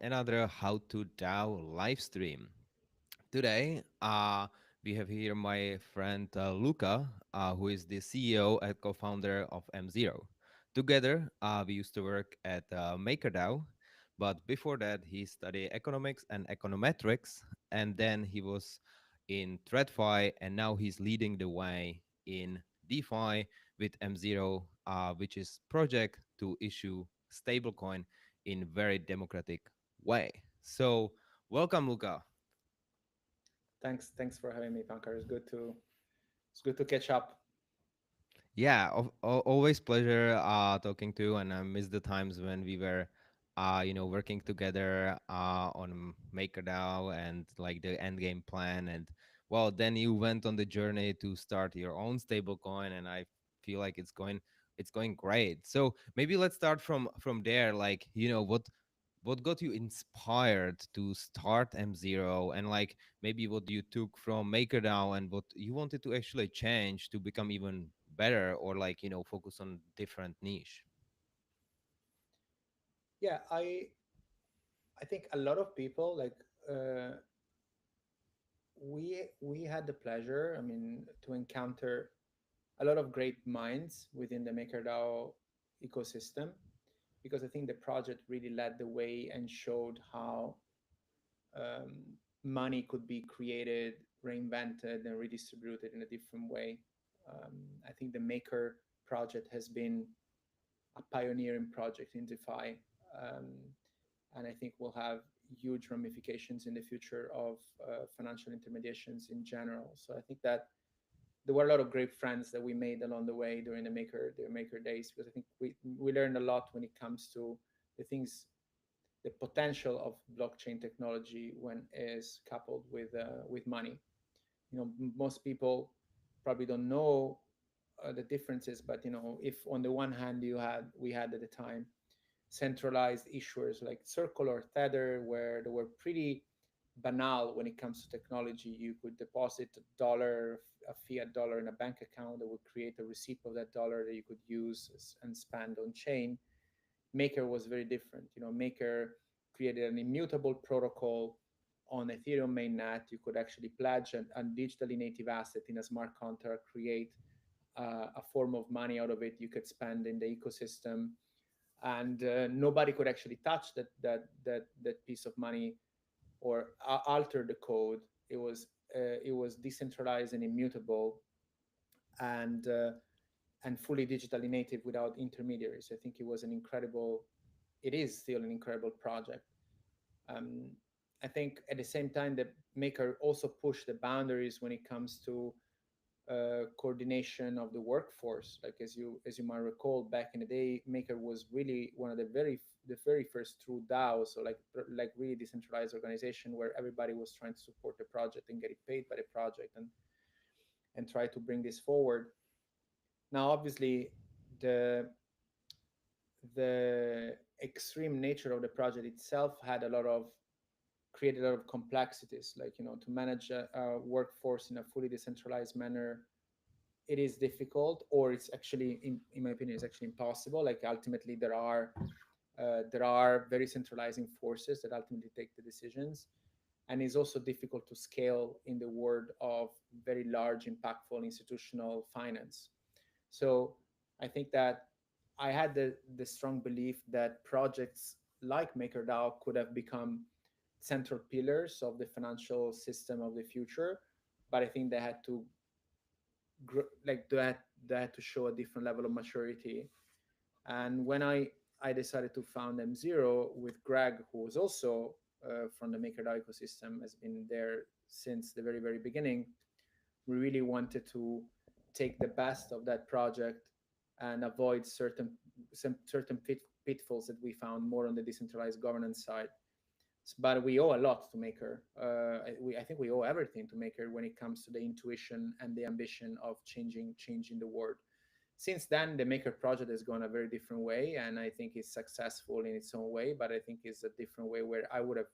another How to DAO live stream. Today, we have here my friend Luca, who is the CEO and co-founder of M0. Together, we used to work at MakerDAO, but before that, he studied economics and econometrics, and then he was in TradFi, and now he's leading the way in DeFi with M0, which is project to issue stablecoin in very democratic way. So, welcome, Luca. Thanks for having me, Pankar. It's good to catch up. Yeah, always pleasure talking to you, and I miss the times when we were, working together on MakerDAO and like the end game plan. And well, then you went on the journey to start your own stablecoin, and I feel like it's going great. So maybe let's start from there. Like, what got you inspired to start M0, and like maybe what you took from MakerDAO and what you wanted to actually change to become even better, or like focus on different niche. Yeah, I think a lot of people uh, we had the pleasure, I mean, to encounter a lot of great minds within the MakerDAO ecosystem because I think the project really led the way and showed how um, money could be created, reinvented, and redistributed in a different way. I think the Maker project has been a pioneering project in DeFi. Um, and I think will have huge ramifications in the future of financial intermediations in general. So I think that there were a lot of great friends that we made along the way during the maker days because I think we learned a lot when it comes to the things, the potential of blockchain technology when is coupled with money. Most people probably don't know the differences, but if on the one hand we had at the time centralized issuers like Circle or Tether, where they were pretty banal when it comes to technology. You could deposit a fiat dollar in a bank account that would create a receipt of that dollar that you could use and spend on chain. Maker was very different. Maker created an immutable protocol on Ethereum mainnet. You could actually pledge a digitally native asset in a smart contract, create a form of money out of it you could spend in the ecosystem, and nobody could actually touch that piece of money or alter the code. It was decentralized and immutable, and fully digitally native without intermediaries. I think it was an incredible. It is still an incredible project. Um, I think at the same time, the Maker also pushed the boundaries when it comes to coordination of the workforce. Like as you might recall, back in the day, Maker was really one of the very first true DAOs, so like really decentralized organization where everybody was trying to support the project and get it paid by the project and try to bring this forward. Now, obviously, the the extreme nature of the project itself had a lot of created a lot of complexities, like to manage a workforce in a fully decentralized manner. It is difficult, or it's actually in my opinion it's actually impossible. Like ultimately there are very centralizing forces that ultimately take the decisions, and it's also difficult to scale in the world of very large impactful institutional finance. So I think that I had the strong belief that projects like MakerDAO could have become central pillars of the financial system of the future, but I think they had to they had to show a different level of maturity. And when I decided to found M0 with Greg, who was also from the MakerDAO ecosystem, has been there since the very very beginning. We really wanted to take the best of that project and avoid certain pitfalls that we found more on the decentralized governance side. But we owe a lot to Maker. I think we owe everything to Maker when it comes to the intuition and the ambition of changing the world. Since then, the Maker project has gone a very different way, and I think it's successful in its own way. But I think it's a different way where I would have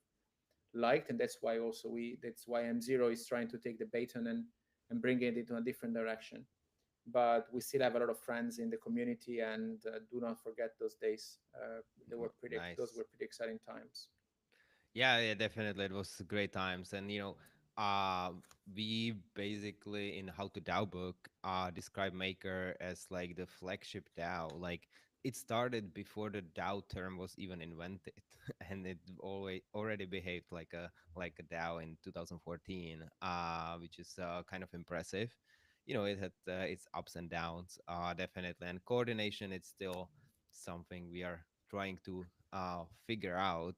liked, and that's why M0 is trying to take the baton and bring it into a different direction. But we still have a lot of friends in the community, and do not forget those days. Those Nice. were pretty exciting times. Yeah, yeah, definitely. It was great times, and we basically in How to DAO book describe Maker as like the flagship DAO. Like it started before the DAO term was even invented, and it always already behaved like a DAO in 2014, which is kind of impressive. It had its ups and downs, definitely, and coordination. It's still something we are trying to figure out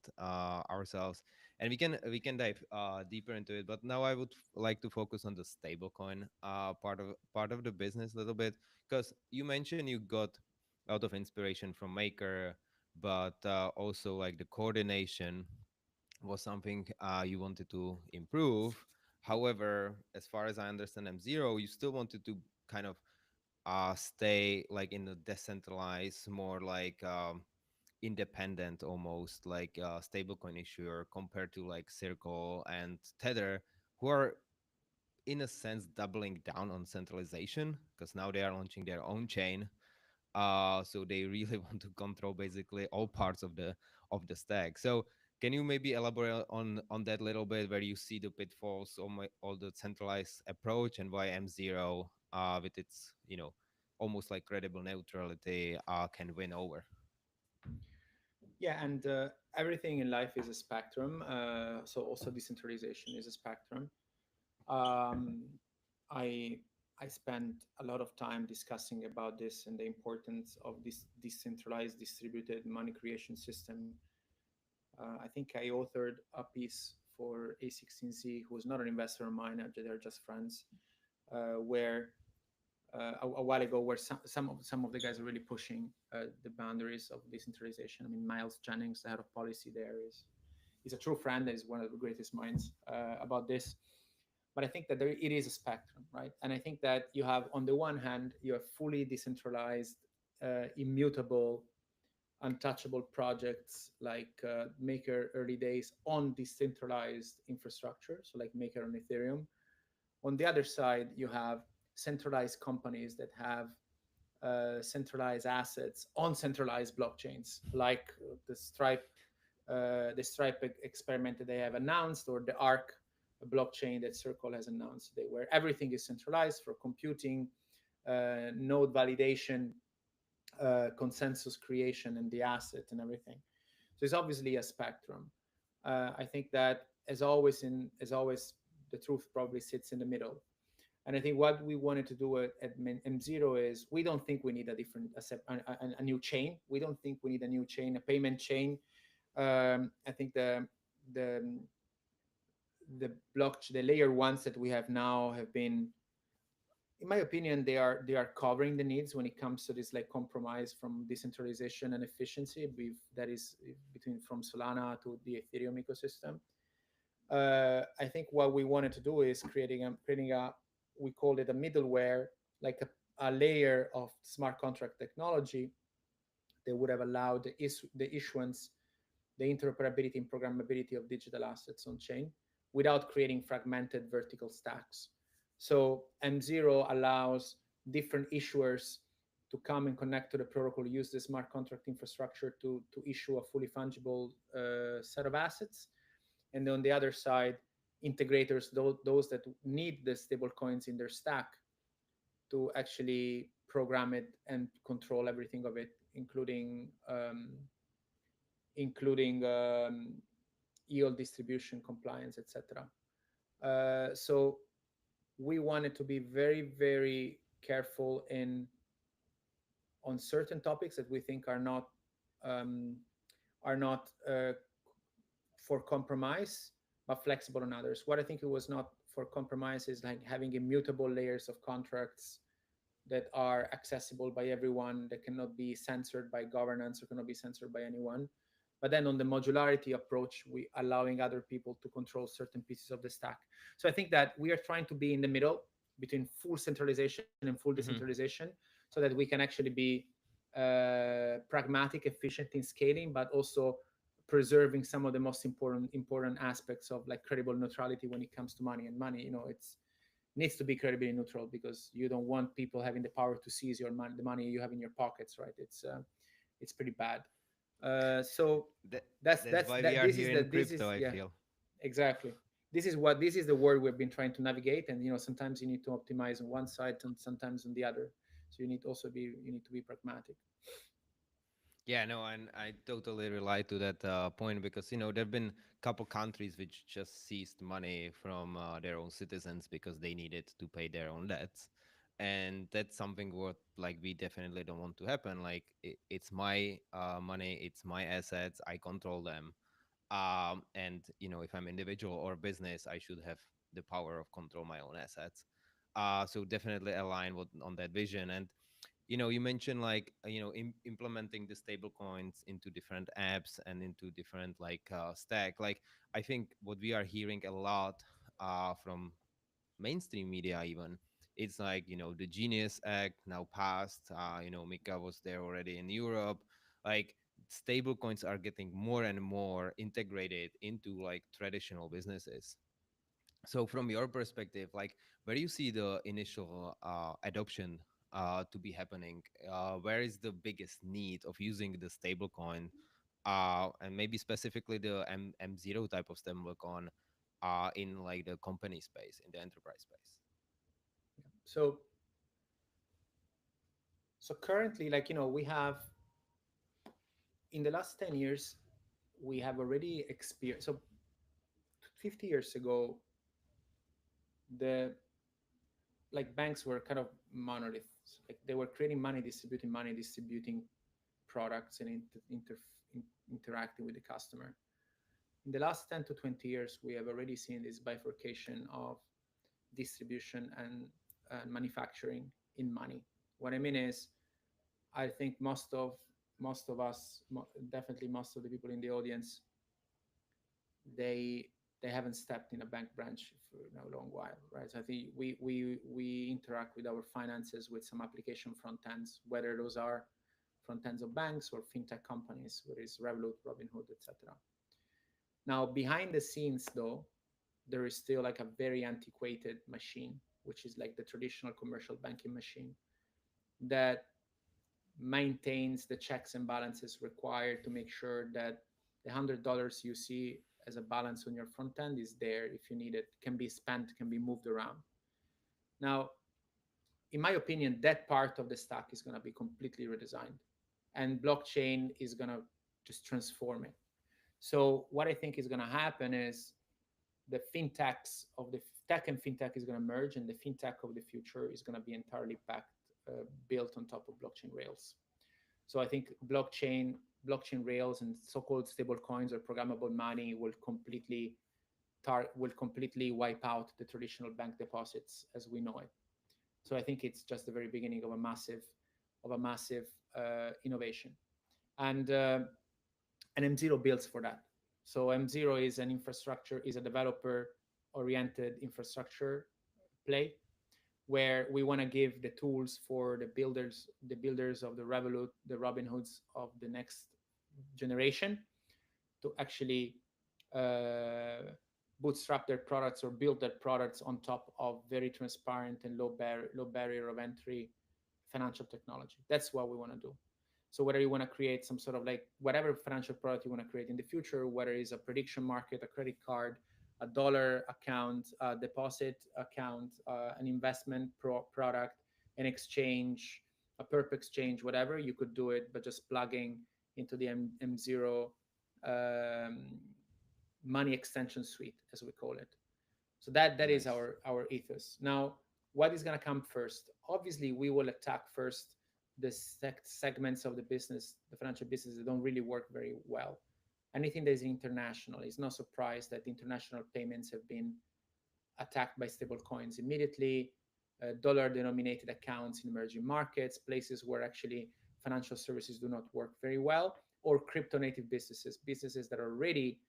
ourselves, and we can dive deeper into it. But now I would like to focus on the stablecoin part of the business a little bit, because you mentioned you got a lot of inspiration from Maker, but also like the coordination was something you wanted to improve. However, as far as I understand M0, you still wanted to kind of stay like in the decentralized, more like independent, almost like stablecoin issuer, compared to like Circle and Tether, who are in a sense doubling down on centralization, because now they are launching their own chain. So they really want to control basically all parts of the stack. So can you maybe elaborate on that a little bit, where you see the pitfalls on all the centralized approach, and why M0, with its almost like credible neutrality, can win over? Yeah, and everything in life is a spectrum. So also decentralization is a spectrum. Um, I I spent a lot of time discussing about this and the importance of this decentralized distributed money creation system. I think I authored a piece for A16Z, who was not an investor of mine; they're just friends. Where a while ago, where some of the guys are really pushing the boundaries of decentralization. I mean, Miles Jennings, the head of policy there, is a true friend. Is one of the greatest minds about this. But I think that it is a spectrum, right? And I think that you have, on the one hand, you have fully decentralized, immutable, untouchable projects like Maker early days on decentralized infrastructure, so like Maker on Ethereum. On the other side, you have centralized companies that have centralized assets on centralized blockchains, like the Stripe experiment that they have announced, or the Arc blockchain that Circle has announced today, where everything is centralized for computing, node validation, consensus creation, and the asset and everything. So it's obviously a spectrum. I think that, as always, the truth probably sits in the middle. And I think what we wanted to do at M0 is, we don't think we need a new chain. We don't think we need a new chain, a payment chain. I think the the layer ones that we have now have been, in my opinion, they are covering the needs when it comes to this like compromise from decentralization and efficiency. That is between from Solana to the Ethereum ecosystem. I think what we wanted to do is creating a, we called it a middleware, like a layer of smart contract technology that would have allowed the issuance, the interoperability and programmability of digital assets on chain without creating fragmented vertical stacks. So M0 allows different issuers to come and connect to the protocol, use the smart contract infrastructure to issue a fully fungible set of assets. And on the other side, integrators, those that need the stable coins in their stack, to actually program it and control everything of it, including yield distribution, compliance, etc. So we wanted to be very, very careful in on certain topics that we think um, are not for compromise, but flexible on others. What I think it was not for compromise is like having immutable layers of contracts that are accessible by everyone, that cannot be censored by governance or cannot be censored by anyone. But then on the modularity approach, we allowing other people to control certain pieces of the stack. So I think that we are trying to be in the middle between full centralization and full Hmm. decentralization, so that we can actually be pragmatic, efficient in scaling, but also preserving some of the most important aspects of like credible neutrality when it comes to money. And money, it's needs to be credibly neutral, because you don't want people having the power to seize your money, the money you have in your pockets, right? It's pretty bad. So That, that's that's why we that. are here in This crypto, is I yeah, feel. exactly. This is the world we've been trying to navigate, and sometimes you need to optimize on one side and sometimes on the other. So you need to be pragmatic. Yeah, no, and I totally relate to that point because there've been a couple countries which just seized money from their own citizens because they needed to pay their own debts, and that's something what like we definitely don't want to happen. Like it's my money, it's my assets, I control them, and if I'm individual or business, I should have the power of control my own assets. So definitely align with, on that vision. And you mentioned like implementing the stable coins into different apps and into different like stack. Like I think what we are hearing a lot from mainstream media even, it's like the Genius Act now passed. Mika was there already in Europe. Like stable coins are getting more and more integrated into like traditional businesses. So from your perspective, like where do you see the initial adoption to be happening? Where is the biggest need of using the stablecoin, and maybe specifically the M0 type of stablecoin in like the company space, in the enterprise space? So currently, we have in the last 10 years, we have already experienced. So 50 years ago, the banks were kind of monoliths. Like they were creating money, distributing products, and interacting with the customer. In the last 10 to 20 years, we have already seen this bifurcation of distribution and manufacturing in money. What I mean is, I think most of us, definitely most of the people in the audience, they they haven't stepped in a bank branch for a long while, right? So I think we interact with our finances with some application front ends, whether those are front ends of banks or fintech companies, whether it's Revolut, Robinhood, etc. Now, behind the scenes, though, there is still like a very antiquated machine, which is like the traditional commercial banking machine that maintains the checks and balances required to make sure that the $100 you see as a balance on your front end is there if you need it, can be spent, can be moved around. Now, in my opinion, that part of the stack is going to be completely redesigned, and blockchain is going to just transform it. So, what I think is going to happen is the fintechs of the tech and fintech is going to merge, and the fintech of the future is going to be entirely built on top of blockchain rails. So I think blockchain rails and so-called stable coins or programmable money will completely wipe out the traditional bank deposits as we know it. So I think it's just the very beginning of a massive innovation, and M0 builds for that. So M0 is an infrastructure, is a developer oriented infrastructure play where we want to give the tools for the builders of the Revolut, the Robinhoods of the next generation to actually uh, bootstrap their products or build their products on top of very transparent and low barrier of entry financial technology. That's what we want to do. So whether you want to create some sort of like whatever financial product you want to create in the future, whether it's a prediction market, a credit card, a dollar account, a deposit account, an investment product, an exchange, a perp exchange, whatever, you could do it, but just plugging into the M0 um, money extension suite, as we call it. So that is Nice. our ethos. Now, what is going to come first? Obviously, we will attack first the segments of the business, the financial business that don't really work very well. Anything that is international, it's no surprise that international payments have been attacked by stable coins immediately. Dollar denominated accounts in emerging markets, places where actually financial services do not work very well, or crypto native businesses that are already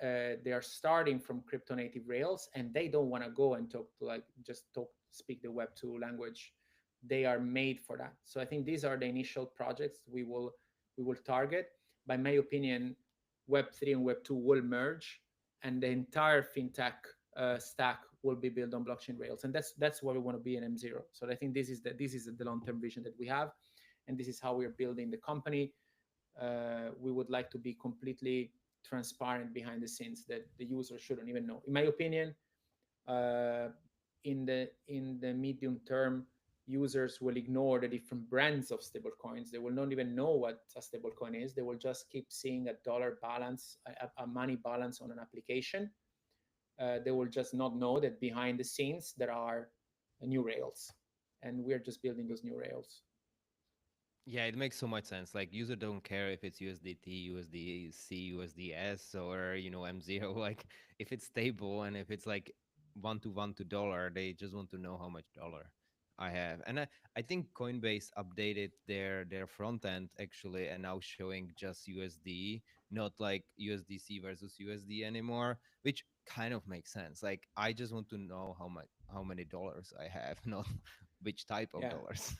they are starting from crypto native rails and they don't want to go and talk to like just talk speak the web2 language. They are made for that. So I think these are the initial projects we will target. By my opinion, web3 and web2 will merge, and the entire fintech stack will be built on blockchain rails, and that's where we want to be in M0. So I think this is the long-term vision that we have, and this is how we're building the company. we would like to be completely transparent behind the scenes that the user shouldn't even know. In my opinion, uh, in the medium term, users will ignore the different brands of stablecoins. They will not even know what a stablecoin is. They will just keep seeing a dollar balance, a money balance on an application. They will just not know that behind the scenes there are new rails, and we're just building those new rails. Yeah, it makes so much sense. Like user don't care if it's USDT, USDC, USDS, or M0. Like if it's stable and if it's like one to dollar, they just want to know how much dollar I have. And I think Coinbase updated their front end actually, and now showing just USD, not like USDC versus USD anymore, which kind of makes sense. Like I just want to know how many dollars I have, not which type of Yeah, dollars.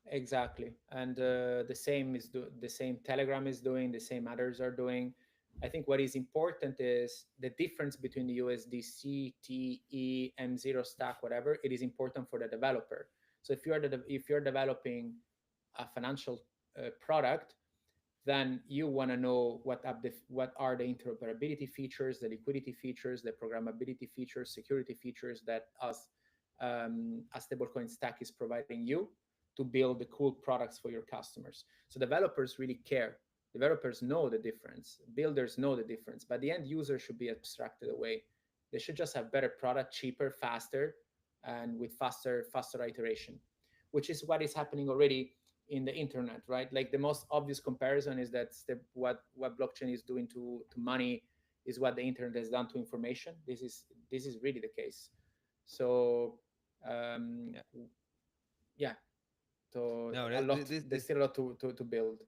exactly. And the same Telegram is doing, the same others are doing. I think what is important is the difference between the USDC, TE, M0 stack, whatever. It is important for the developer. So if you're developing a financial product, then you want to know what are the interoperability features, the liquidity features, the programmability features, security features that a stablecoin stack is providing you to build the cool products for your customers. So developers really care. Developers know the difference. Builders know the difference. But the end user should be abstracted away. They should just have better product, cheaper, faster, and with faster iteration, which is what is happening already in the internet, right? Like the most obvious comparison is that what blockchain is doing to money is what the internet has done to information. This is really the case. So um, yeah, so No, a lot. There's this still a lot to build.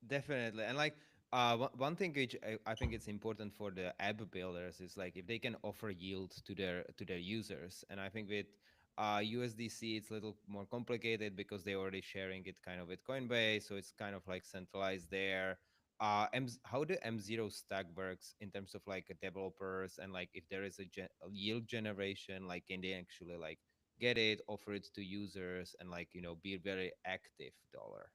definitely. And like one thing which I think it's important for the app builders is like if they can offer yield to their users. And I think with USDC it's a little more complicated because they're already sharing it kind of with Coinbase, so it's kind of like centralized there. How the M0 stack works in terms of like developers and like if there is a yield generation, like can they actually like get it, offer it to users, and like be very active dollar.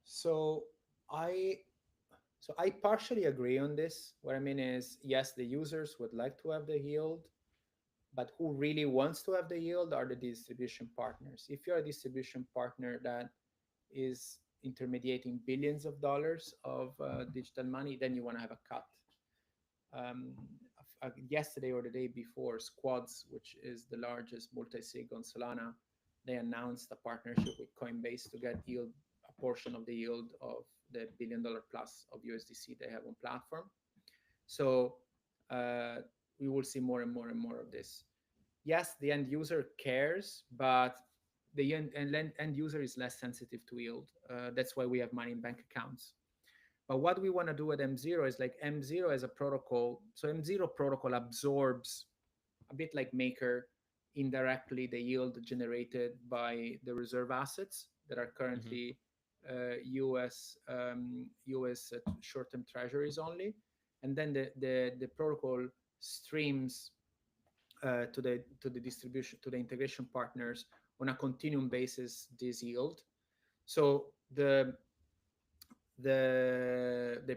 So I so I partially agree on this. What I mean is, yes, the users would like to have the yield, but who really wants to have the yield are the distribution partners. If you're a distribution partner that is intermediating billions of dollars of digital money, then you want to have a cut. Um, Yesterday or the day before, Squads, which is the largest multi-sig on Solana, they announced a partnership with Coinbase to get yield, a portion of the yield of the $1 billion plus of USDC they have on platform. So uh, we will see more and more and more of this. Yes, the end user cares, but the end user is less sensitive to yield. That's why we have money in bank accounts. But what we want to do at M0 is like M0 as a protocol. So M0 protocol absorbs a bit like Maker indirectly the yield generated by the reserve assets that are Hmm. currently US short-term treasuries only, and then the protocol streams to the distribution to the integration partners on a continuum basis this yield. So the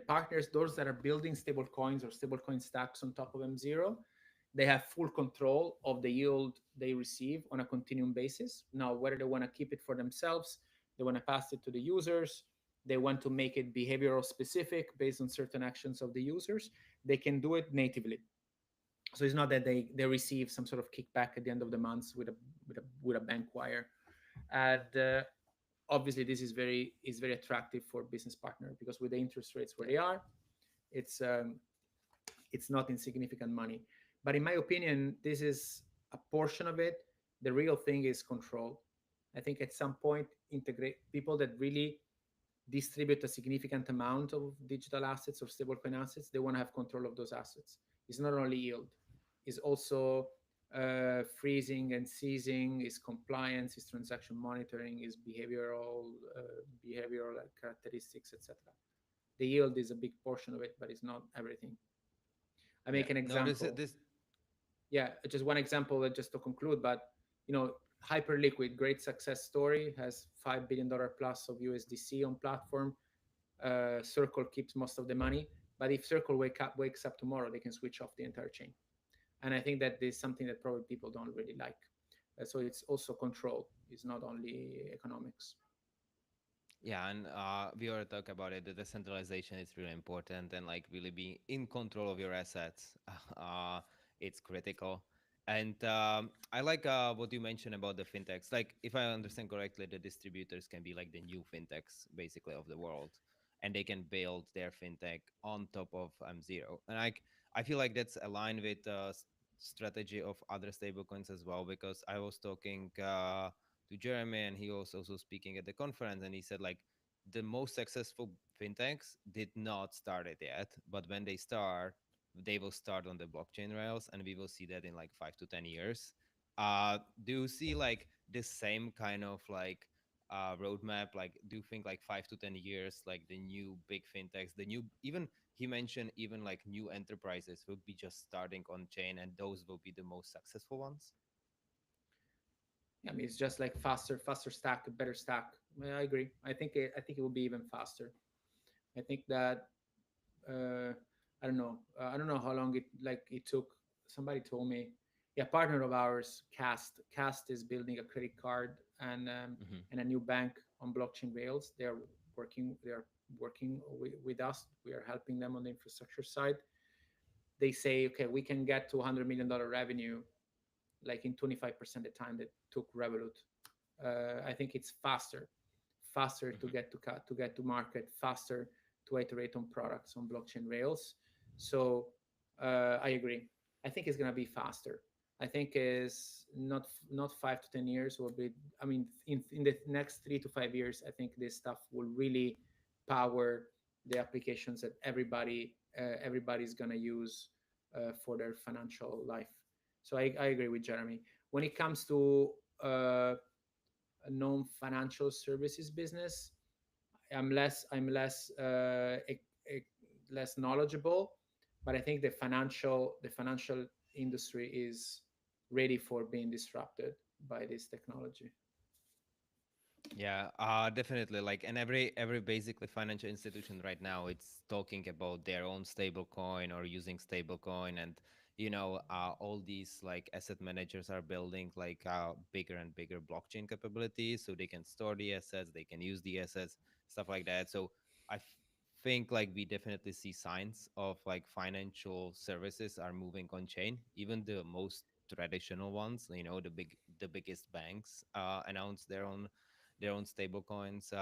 partners, those that are building stable coins or stablecoin stacks on top of M0, they have full control of the yield they receive on a continuum basis. Now, whether they want to keep it for themselves, they want to pass it to the users, they want to make it behavioral specific based on certain actions of the users, they can do it natively. So it's not that they receive some sort of kickback at the end of the month with a bank wire. And obviously this is very attractive for business partner because with the interest rates where Yeah. they are, it's it's not insignificant money. But in my opinion, this is a portion of it. The real thing is control. I think at some point, integrate people that really distribute a significant amount of digital assets or stablecoin assets. They want to have control of those assets. It's not only yield; it's also freezing and seizing, is compliance, is transaction monitoring, is behavioral characteristics, etc. The yield is a big portion of it, but it's not everything. I Yeah. make an No, this example. this Yeah, just one example, just to conclude. But you know, hyper liquid, great success story, has $5 billion plus of USDC on platform. Circle keeps most of the money, but if Circle wakes up tomorrow, they can switch off the entire chain. And I think that is something that probably people don't really like. So it's also control. It's not only economics. Yeah, and we already talked about it. The decentralization is really important, and like really being in control of your assets, uh, it's critical. And I like what you mentioned about the fintechs. Like, if I understand correctly, the distributors can be like the new fintechs, basically, of the world, and they can build their fintech on top of M0. And like, I feel like that's aligned with strategy of other stablecoins as well, because I was talking. To Jeremy, and he was also speaking at the conference, and he said like the most successful fintechs did not start it yet, but when they start, they will start on the blockchain rails, and we will see that in like 5 to 10 years. Do you see like the same kind of like roadmap? Like, do you think like 5 to 10 years, like the new big fintechs, the new even he mentioned even like new enterprises will be just starting on chain, and those will be the most successful ones? I mean, it's just like faster stack, better stack. I agree. I think it will be even faster. I think that uh, I don't know how long it took. Somebody told me, yeah, partner of ours, Cast is building a credit card Hmm. and a new bank on blockchain rails. They are working with us. We are helping them on the infrastructure side. They say, okay, we can get to $100 million revenue like in 25% the time that took Revolut. I think it's faster to Hmm. get to market, faster to iterate on products on blockchain rails. So I agree. I think it's gonna be faster. I think is not 5 to 10 years will be. I mean, in the next 3 to 5 years, I think this stuff will really power the applications that everybody's gonna use for their financial life. So I agree with Jeremy. When it comes to a non-financial services business, less knowledgeable, but I think the financial industry is ready for being disrupted by this technology. Yeah, definitely. Like, and every basically financial institution right now, it's talking about their own stable coin or using stable coin, and all these like asset managers are building like bigger and bigger blockchain capabilities, so they can store the assets, they can use the assets, stuff like that. So I think like we definitely see signs of like financial services are moving on chain. Even the most traditional ones, the biggest banks announced their own stable coins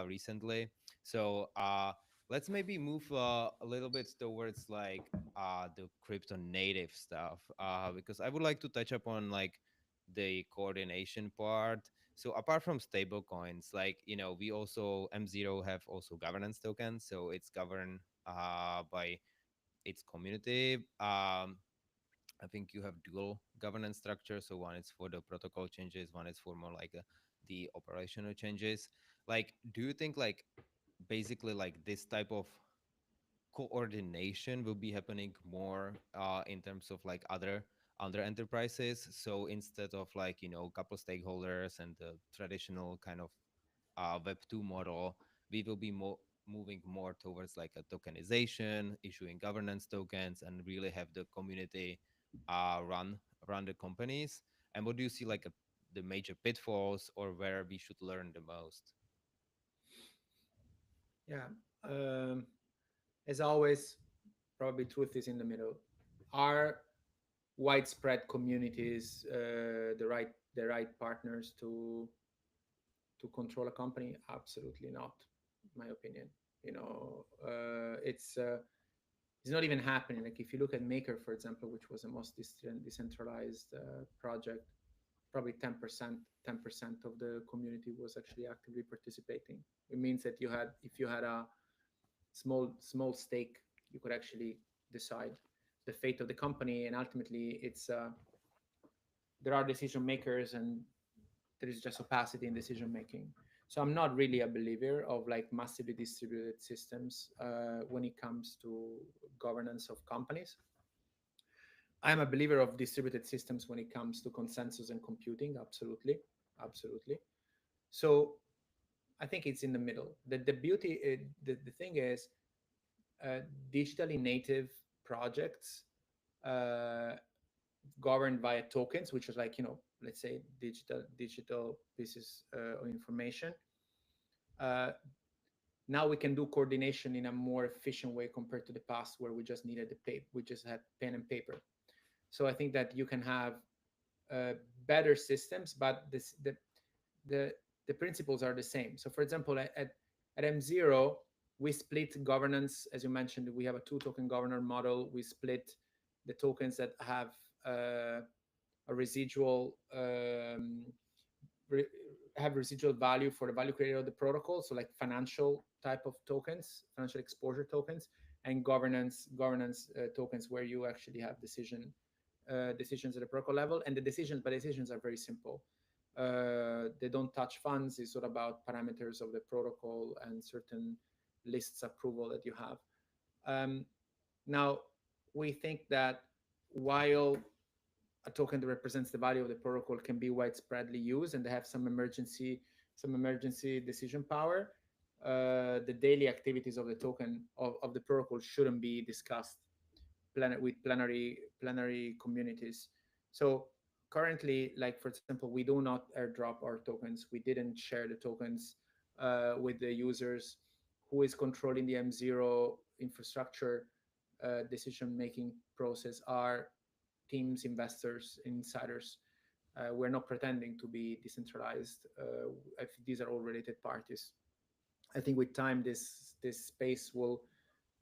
recently. So let's maybe move a little bit towards like the crypto native stuff, because I would like to touch upon like the coordination part. So apart from stable coins, like we also M0 have also governance tokens, so it's governed by its community. I think you have dual governance structure. So one is for the protocol changes, one is for more like the operational changes. Like, do you think like basically like this type of coordination will be happening more in terms of like other enterprises? So instead of like couple stakeholders and the traditional kind of Web2 model, we will be moving more towards like a tokenization, issuing governance tokens, and really have the community run the companies. And what do you see like the major pitfalls or where we should learn the most? Yeah. Um, as always, probably truth is in the middle. Are widespread communities the right partners to control a company? Absolutely not, in my opinion. It's not even happening. Like if you look at Maker, for example, which was the most decentralized project, probably 10% of the community was actually actively participating. It means that if you had a small stake, you could actually decide the fate of the company, and ultimately, there are decision makers, and there is just opacity in decision making. So I'm not really a believer of like massively distributed systems when it comes to governance of companies. I'm a believer of distributed systems when it comes to consensus and computing. Absolutely, absolutely. So I think it's in the middle. The beauty, the thing is, uh, digitally native projects uh, governed by tokens, which is like, let's say digital pieces of information. Uh, Now we can do coordination in a more efficient way compared to the past, where we just needed the paper, we just had pen and paper. So I think that you can have uh, better systems, but the the principles are the same. So for example, at M0, we split governance. As you mentioned, we have a two token governor model. We split the tokens that have a residual re- have residual value for the value creator of the protocol. So like financial type of tokens, financial exposure tokens, and governance tokens, where you actually have decisions at the protocol level. And the decisions are very simple. They don't touch funds. It's all about parameters of the protocol and certain lists approval that you have. Um, Now, we think that while a token that represents the value of the protocol can be widespreadly used and they have some emergency decision power, the daily activities of the token of the protocol shouldn't be discussed with plenary communities. So currently, like for example, we do not airdrop our tokens. We didn't share the tokens with the users. Who is controlling the M0 infrastructure decision making process are teams, investors, insiders. We're not pretending to be decentralized. If these are all related parties. I think with time, this space will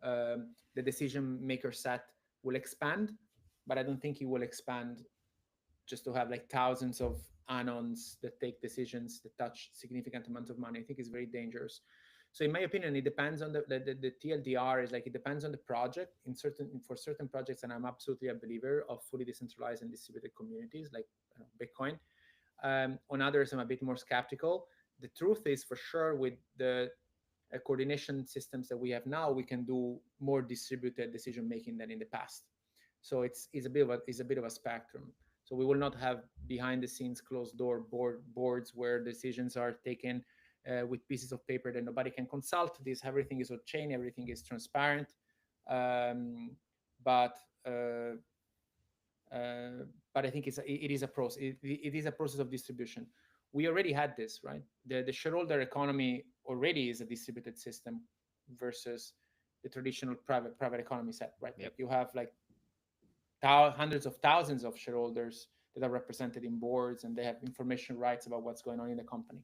the decision maker set will expand, but I don't think it will expand just to have like thousands of anons that take decisions that touch significant amounts of money. I think it's very dangerous. So in my opinion, it depends on the TLDR is like it depends on the project. For certain projects, and I'm absolutely a believer of fully decentralized and distributed communities like Bitcoin. On others, I'm a bit more skeptical. The truth is, for sure, with the coordination systems that we have now, we can do more distributed decision making than in the past. So it's a bit of a spectrum. So we will not have behind the scenes closed door boards where decisions are taken with pieces of paper that nobody can consult. This everything is on chain, everything is transparent. Um, but uh, but I think it is a process. It is a process of distribution. We already had this, right? The shareholder economy already is a distributed system versus the traditional private economy set, right? Yep. Like you have like hundreds of thousands of shareholders that are represented in boards, and they have information rights about what's going on in the company.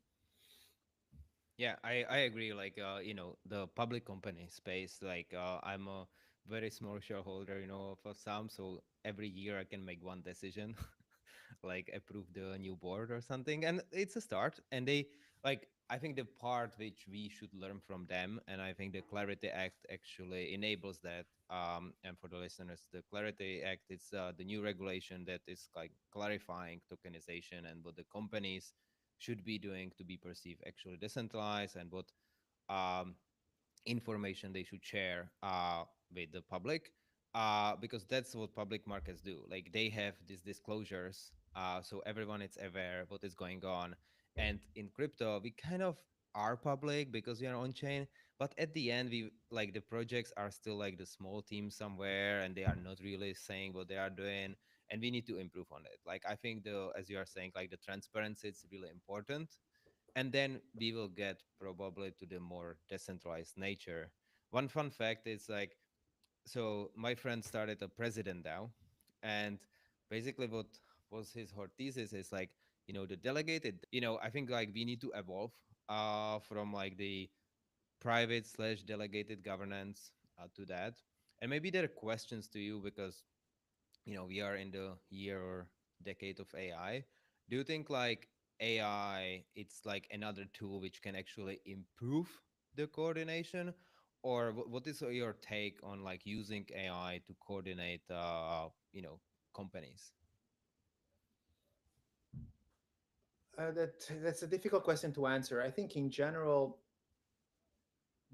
Yeah, I agree. Like, the public company space, like, I'm a very small shareholder, for some. So every year I can make one decision, like approve the new board or something. And it's a start. And I think the part which we should learn from them, and I think the Clarity Act actually enables that. And for the listeners, the Clarity Act, it's the new regulation that is like clarifying tokenization and what the companies should be doing to be perceived actually decentralized, and what um, information they should share with the public, because that's what public markets do. Like they have these disclosures, so everyone is aware what is going on. And in crypto, we kind of are public because we are on chain, but at the end, we like the projects are still like the small team somewhere, and they are not really saying what they are doing. And we need to improve on it. Like I think as you are saying, like the transparency is really important, and then we will get probably to the more decentralized nature. One fun fact is like, so my friend started a president DAO, and basically what was his whole thesis is like, the delegated, I think like we need to evolve from like the private slash delegated governance to that. And maybe there are questions to you because we are in the year or decade of AI. Do you think like AI it's like another tool which can actually improve the coordination, or what is your take on like using AI to coordinate companies? That's a difficult question to answer. I think in general,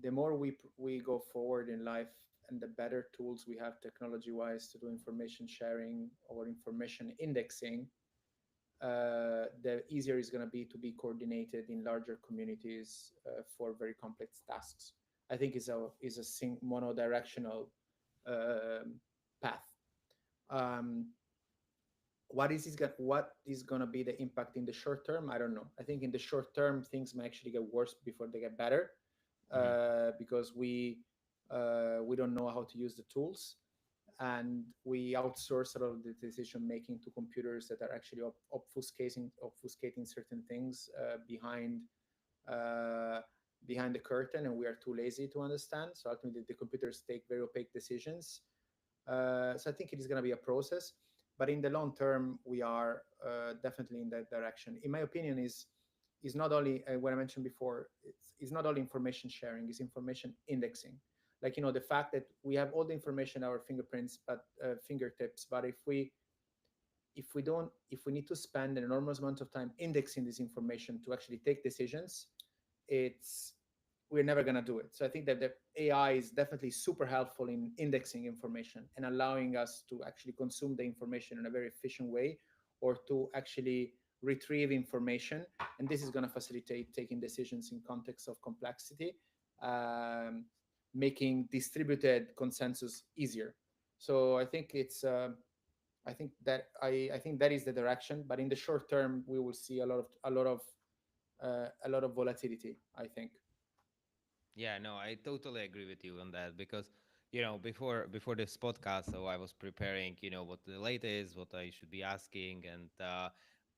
the more we go forward in life, and the better tools we have technology wise to do information sharing or information indexing, the easier it's going to be coordinated in larger communities for very complex tasks. I think is a monodirectional um path. Um, what is going to be the impact in the short term? I don't know. I think in the short term things may actually get worse before they get better, Hmm. because we don't know how to use the tools, and we outsource a lot of the decision making to computers that are actually obfuscating certain things uh, behind the curtain, and we are too lazy to understand. So ultimately, the computers take very opaque decisions. So I think it is going to be a process, but in the long term, we are definitely in that direction. In my opinion, is not only what I mentioned before. It's not only information sharing; it's information indexing. Like, the fact that we have all the information at our fingerprints, but fingertips. But if we need to spend an enormous amount of time indexing this information to actually take decisions, it's we're never going to do it. So I think that the AI is definitely super helpful in indexing information and allowing us to actually consume the information in a very efficient way, or to actually retrieve information. And this is going to facilitate taking decisions in context of complexity, um, making distributed consensus easier. So I think that is the direction. But in the short term, we will see a lot of volatility, I think. Yeah, no, I totally agree with you on that because before this podcast, so I was preparing, what the late is, what I should be asking, and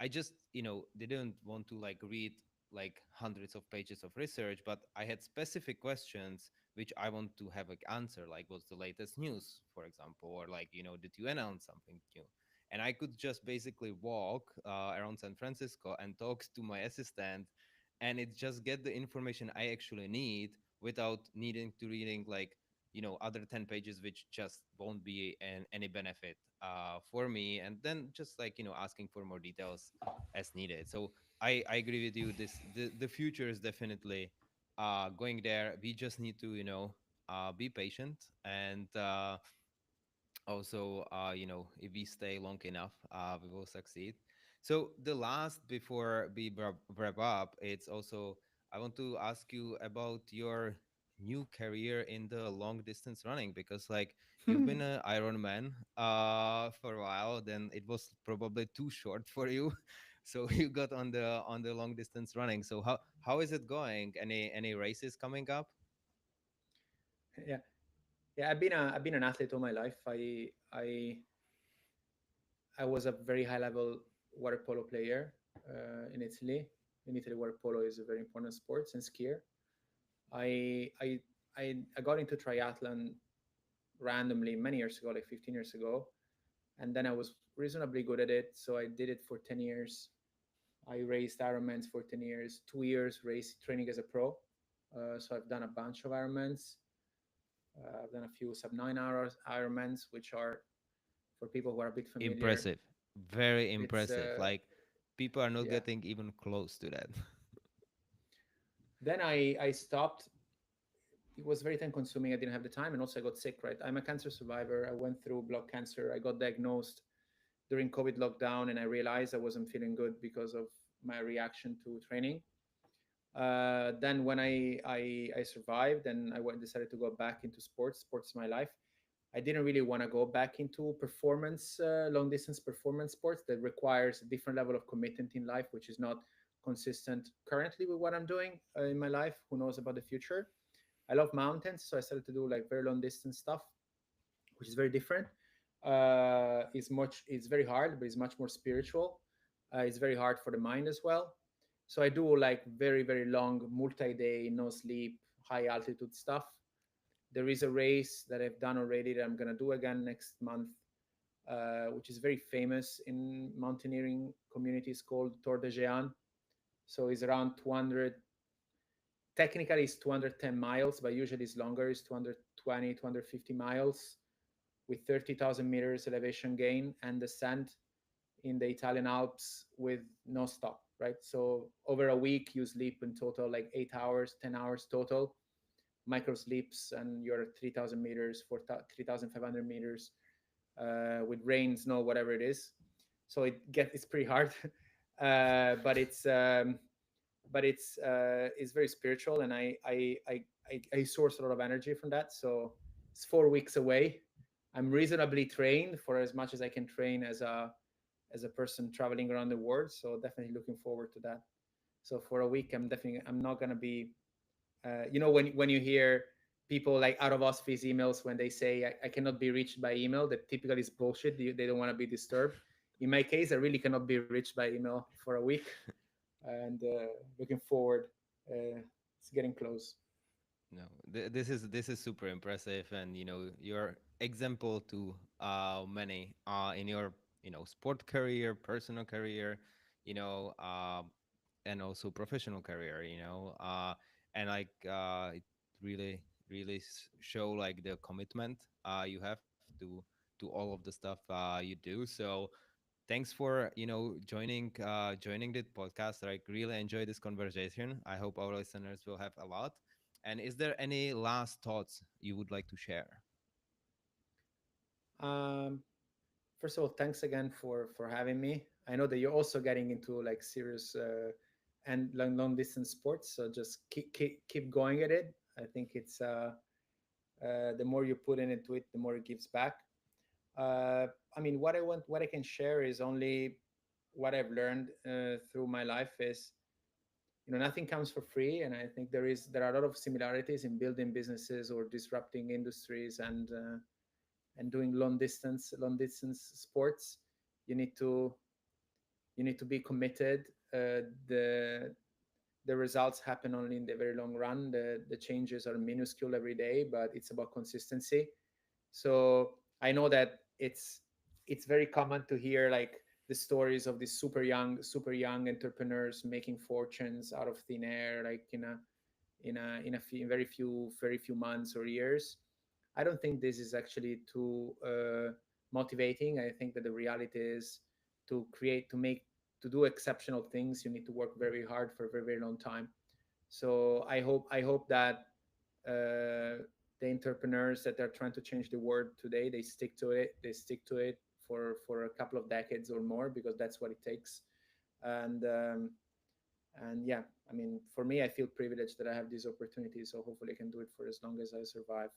I just didn't want to like read like hundreds of pages of research, but I had specific questions which I want to have like answer, like what's the latest news, for example, or like did you announce something new? And I could just basically walk around San Francisco and talk to my assistant, and it just get the information I actually need without needing to reading like other 10 pages which just won't be any benefit for me, and then just like asking for more details as needed. So I agree with you, the future is definitely going there. We just need to be patient, and also if we stay long enough we will succeed. So the last before we wrap up, it's also I want to ask you about your new career in the long distance running, because like you've been an Ironman for a while, then it was probably too short for you. So you got on the long distance running. So how is it going? Any races coming up? Yeah, yeah. I've been an athlete all my life. I was a very high level water polo player in Italy. In Italy, water polo is a very important sport and skier. I I I got into triathlon randomly many years ago, like 15 years ago, and then I was reasonably good at it. So I did it for 10 years. I raced Ironmans for 10 years, 2 years race training as a pro. So I've done a bunch of Ironmans. I've done a few sub 9 hours Ironmans, which are, for people who are a bit familiar, Impressive, very it's impressive. Like people are not yeah. getting even close to that. Then I stopped. It was very time consuming. I didn't have the time, and also I got sick. Right, I'm a cancer survivor. I went through blood cancer. I got diagnosed during COVID lockdown, and I realized I wasn't feeling good because of my reaction to training. Then when I survived, and decided to go back into sports. Sports is my life. I didn't really want to go back into performance, long distance performance sports that requires a different level of commitment in life, which is not consistent currently with what I'm doing in my life. Who knows about the future? I love mountains, so I started to do like very long distance stuff, which is very different. It's very hard, but it's much more spiritual. It's very hard for the mind as well. So I do like very very long, multi-day, no sleep, high altitude stuff. There is a race that I've done already that I'm gonna do again next month, which is very famous in mountaineering communities, called Tour de Géant. So it's around 200. Technically, it's 210 miles, but usually it's longer. It's 220, 250 miles with 30,000 meters elevation gain and descent in the Italian Alps with no stop, right? So over a week, you sleep in total like 8 hours, 10 hours total. micro sleeps and you're at 3,000 meters, 3,500 meters, with rain, snow, whatever it is. So it's pretty hard, but it's very spiritual, and I source a lot of energy from that. So it's 4 weeks away. I'm reasonably trained for as much as I can train as a person traveling around the world. So definitely looking forward to that. So for a week, I'm not gonna be, when you hear people like out of office emails when they say I cannot be reached by email, that typically is bullshit. They don't want to be disturbed. In my case, I really cannot be reached by email for a week, and looking forward. It's getting close. No, this is super impressive, and you're example to many in your sport career, personal career, you know, and also professional career. And like it really really show like the commitment you have to all of the stuff you do. So thanks for joining the podcast. Like really enjoy this conversation. I hope our listeners will have a lot. And is there any last thoughts you would like to share? Um, First of all, thanks again for having me. I know that you're also getting into like serious and long distance sports, so just keep going at it. I think it's the more you put into it, the more it gives back. I mean, what I can share is only what I've learned through my life is, nothing comes for free, and I think there are a lot of similarities in building businesses or disrupting industries, and doing long distance sports. You need to you need to be committed. The results happen only in the very long run. The changes are minuscule every day, but it's about consistency. So I know that it's very common to hear like the stories of these super young entrepreneurs making fortunes out of thin air, like in very few months or years. I don't think this is actually too motivating. I think that the reality is to do exceptional things. You need to work very hard for a very very long time. So I hope that the entrepreneurs that are trying to change the world today, they stick to it. They stick to it for a couple of decades or more, because that's what it takes. And yeah, I mean, for me, I feel privileged that I have these opportunities. So hopefully I can do it for as long as I survive.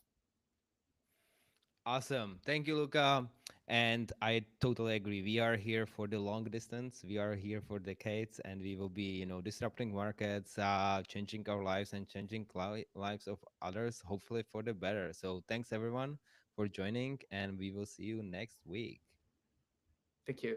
Awesome. Thank you, Luca. And I totally agree. We are here for the long distance. We are here for decades, and we will be, disrupting markets, changing our lives, and changing lives of others, hopefully for the better. So thanks everyone for joining, and we will see you next week. Thank you.